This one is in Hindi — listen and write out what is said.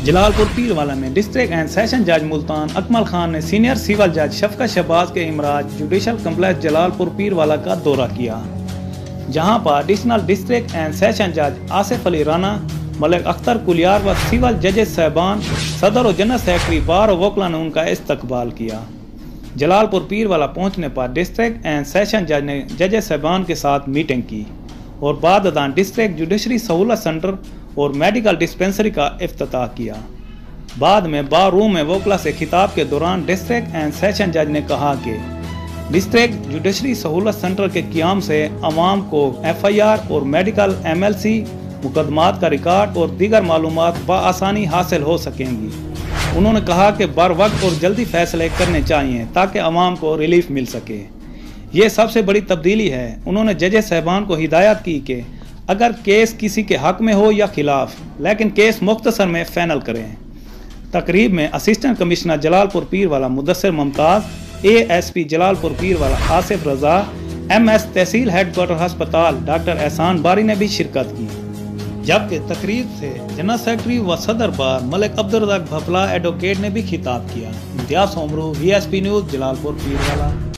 जलालपुर पीरवाला में डिस्ट्रिक्ट एंड सेशन जज मुल्तान अकमल खान ने सीनियर सिविल जज शफकत शहबाज के इमराज जुडिशल कम्प्लेक्स जलालपुर पीरवाला का दौरा किया, जहां पर एडिशनल डिस्ट्रिक्ट एंड सेशन जज आसिफ अली राना, मलिक अख्तर कुलियार व सिविल जजेस साहबान, सदर और जनरल सेक्रेटरी बार और वकला ने उनका इस्तकबाल किया। जलालपुर पीरवाला पहुंचने पर डिस्ट्रिक्ट एंड सेशन जज ने जजेस साहबान के साथ मीटिंग की और बाद अदान डिस्ट्रिक्ट जुडिशरी सहूलत सेंटर और मेडिकल डिस्पेंसरी का इफ्तिताह किया। बाद में बार रूम में वकला से खिताब के दौरान डिस्ट्रिक्ट एंड सेशन जज ने कहा कि डिस्ट्रिक्ट जुडिशरी सहूलत सेंटर के क़याम से अवाम को FIR और मेडिकल MLC मुकदमात का रिकॉर्ड और दीगर मालूमात बआसानी हासिल हो सकेंगी। उन्होंने कहा कि बर वक्त और जल्दी फैसले करने चाहिए ताकि अवाम को रिलीफ मिल सके। ये सबसे बड़ी तब्दीली है। उन्होंने जजेस साहबान को हिदायत की कि अगर केस किसी के हक में हो या खिलाफ, लेकिन केस मुख्तसर में फाइनल करें। तकरीब में assistant commissioner Jalalpur Pirwala Mudassir Mumtaz, ASP Jalalpur Pirwala Asif Raza, MS tehsil headquarter अस्पताल डॉक्टर एहसान बारी ने भी शिरकत की। जबकि तकरीब से जनरल सेक्रेटरी व सदर बार मलिक अब्दुल रज़ाक भपला एडवोकेट ने भी खिताब किया। इम्तियाज़ सोमरू, VSP न्यूज़, जलालपुर पीरवाला।